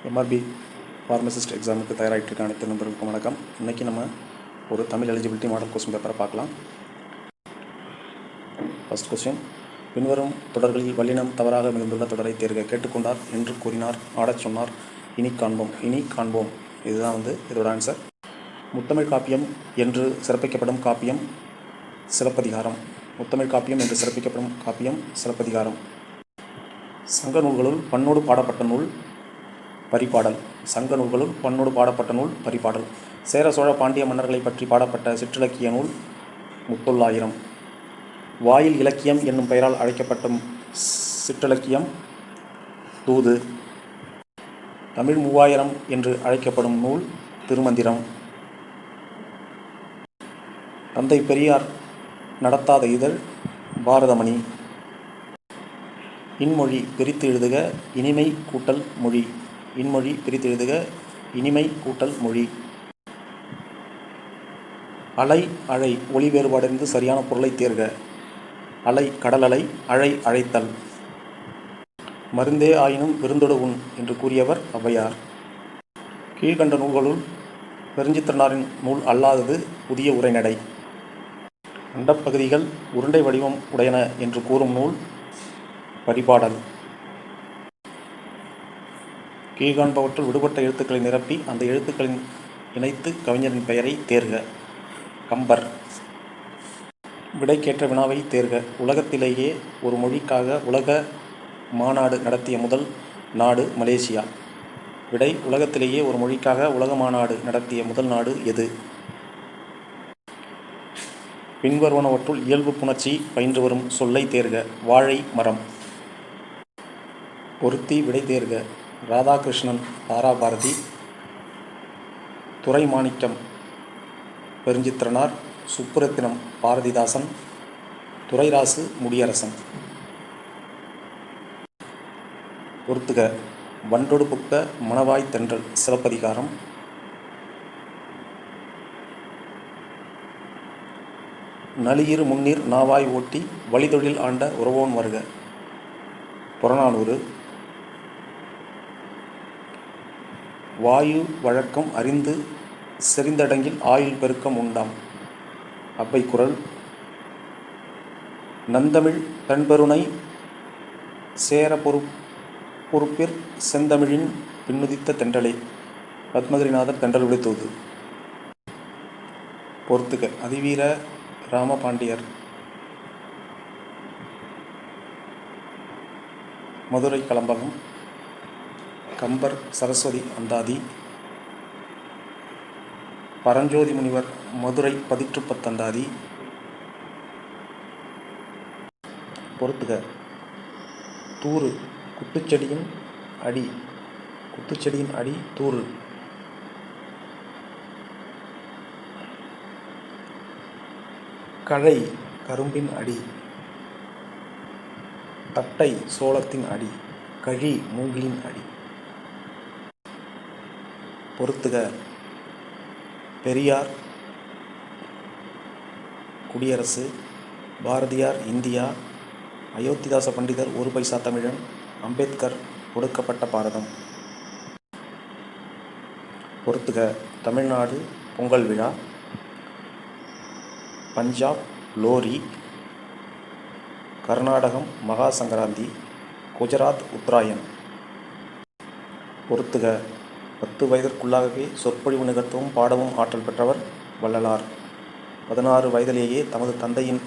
MRP pharmacist எக்ஸாமுக்கு தயாராகிட்டு இருக்க அனைத்து நண்பர்களுக்கும் வணக்கம். இன்றைக்கி நம்ம ஒரு தமிழ் எலிஜிபிலிட்டி மாடல் கொஸ்டின் பேப்பரை பார்க்கலாம். ஃபர்ஸ்ட் கொஸ்டின், பின்வரும் தொடர்களில் வல்லினம் தவறாக மிகுந்துள்ள தொடரை தேர்க. கேட்டுக்கொண்டார், என்று கூறினார், ஆடச் சொன்னார், இனி காண்போம். இதுதான் இதோட ஆன்சர். முத்தமிழ் காப்பியம் என்று சிறப்பிக்கப்படும் காப்பியம் சிலப்பதிகாரம். முத்தமிழ் காப்பியம் என்று சிறப்பிக்கப்படும் காப்பியம் சிலப்பதிகாரம். சங்க நூல்களுள் பண்ணோடு பாடப்பட்ட நூல் பரிபாடல். சங்க நூல்களுள் பண்ணோடு பாடப்பட்ட நூல் பரிபாடல். சேர சோழ பாண்டிய மன்னர்களை பற்றி பாடப்பட்ட சிற்றிலக்கிய நூல் முத்தொள்ளாயிரம். வாயில் இலக்கியம் என்னும் பெயரால் அழைக்கப்பட்ட சிற்றிலக்கியம் தூது. தமிழ் 3000 என்று அழைக்கப்படும் நூல் திருமந்திரம். தந்தை பெரியார் நடத்தாத இதழ் பாரதமணி. இன்மொழி பிரித்து எழுதுக இனிமை கூட்டல் மொழி. இன்மொழி பிரித்து எழுதுக இனிமை கூட்டல் மொழி. அலை அழை ஒளி வேறுபாடிருந்து சரியான பொருளை தேர்க. அலை கடல் அலை, அழை அழைத்தல். மருந்தே ஆயினும் விருந்தொடு உண் என்று கூறியவர் ஔவையார். கீழ்கண்ட நூல்களுள் பெருஞ்சித்திரனாரின் நூல் அல்லாதது புதிய உரைநடை. அண்டப்பகுதிகள் உருண்டை வடிவம் உடையன என்று கூறும் நூல் பரிபாடல். கீழ்காண்பவற்றுள் விடுபட்ட எழுத்துக்களை நிரப்பி அந்த எழுத்துக்களின் இணைத்து கவிஞரின் பெயரை தேர்க. கம்பர். விடைக்கேற்ற வினாவை தேர்க. உலகத்திலேயே ஒரு மொழிக்காக உலக மாநாடு நடத்திய முதல் நாடு மலேசியா. விடை, உலகத்திலேயே ஒரு மொழிக்காக உலக மாநாடு நடத்திய முதல் நாடு எது? பின்வருவனவற்றுள் இயல்பு புணர்ச்சி பயின்று வரும் சொல்லை தேர்க. வாழை மரம். பொருத்தி விடை தேர்க. ராதாகிருஷ்ணன் தாராபாரதி. துரைமாணிக்கம் பெருஞ்சித்திரனார். சுப்புரத்தினம் பாரதிதாசன். துரைராசு முடியரசன். பொறுத்துக. வண்டொடு புக்க மணவாய் தென்றல் சிலப்பதிகாரம். நளியிரு முன்னீர் நாவாய் ஓட்டி வழிதொழில் ஆண்ட உறவோன் வருக புறநானூறு. வாயு வழக்கம் அறிந்து செறிந்தடங்கில் ஆயுள் பெருக்கம் உண்டாம் அவ்வைக்குறள். நந்தமிழ் தன்பெருனை சேர பொறுப்பிற் செந்தமிழின் பின்னுதித்த தென்றலே பத்மகிரிநாதர் தென்றல் விடுத்தூது. பொறுத்துக. அதிவீர ராமபாண்டியர். மதுரை கலம்பகம். கம்பர் சரஸ்வதி அந்தாதி. பரஞ்சோதி முனிவர் மதுரை பதிற்றுப்பத்தந்தாதி. பொறுத்துக. தூறு குத்துச்செடியின் அடி தூறு. கழை கரும்பின் அடி. தட்டை சோளத்தின் அடி. கழி மூங்கிலின் அடி. பொறுத்துக. பெரியார் குடியரசு. பாரதியார் இந்தியா. அயோத்திதாச பண்டிதர் ஒரு பைசா தமிழன். அம்பேத்கர் ஒடுக்கப்பட்ட பாரதம். பொறுத்துக. தமிழ்நாடு பொங்கல் விழா. பஞ்சாப் லோரி. கர்நாடகம் மகா சங்கராந்தி. குஜராத் உத்தராயன். பொறுத்துக. 10 வயதிற்குள்ளாகவே சொற்பொழிவு நிகழ்த்தவும் பாடவும் ஆற்றல் பெற்றவர் வள்ளலார். 16 வயதிலேயே தமது தந்தையின்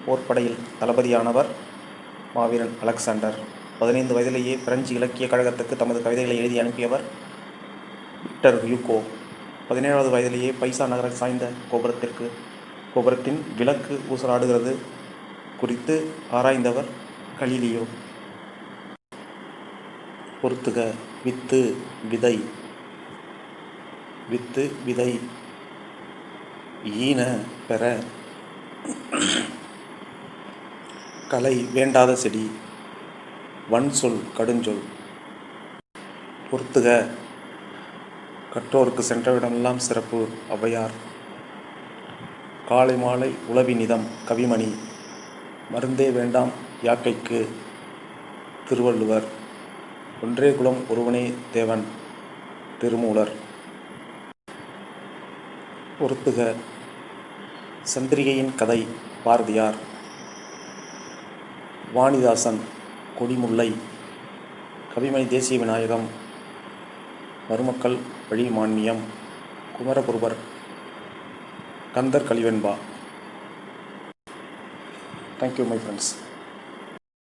போர்ப்படையில் தளபதியானவர் மாவீரன் அலெக்சாண்டர். 15 வயதிலேயே பிரெஞ்சு இலக்கிய கழகத்துக்கு தமது கவிதைகளை எழுதி அனுப்பியவர் விக்டர் ஹியூகோ. 17வது வயதிலேயே பைசா நகர சாய்ந்த கோபுரத்தின் விளக்கு ஊசலாடுகிறது குறித்து ஆராய்ந்தவர் கலீலியோ. பொறுத்துக. வித்து விதை ஈன பெற. கலை வேண்டாத செடி. வன்சொல் கடுஞ்சொல். பொறுத்துக. கற்றோருக்கு சென்றவிடமெல்லாம் சிறப்பு ஔவையார். காலை மாலை உளவி நிதம் கவிமணி. மருந்தே வேண்டாம் யாக்கைக்கு திருவள்ளுவர். ஒன்றே குலம் ஒருவனே தேவன் திருமூலர். பொறுத்துக. சந்திரிகையின் கதை பாரதியார். வாணிதாசன் கொடிமுல்லை. கவிமணி தேசிய Vinayagam. Marumakkal Vazhi Manmiyam. Kumaragurupar. Kandar Kalivenba. Thank you my friends.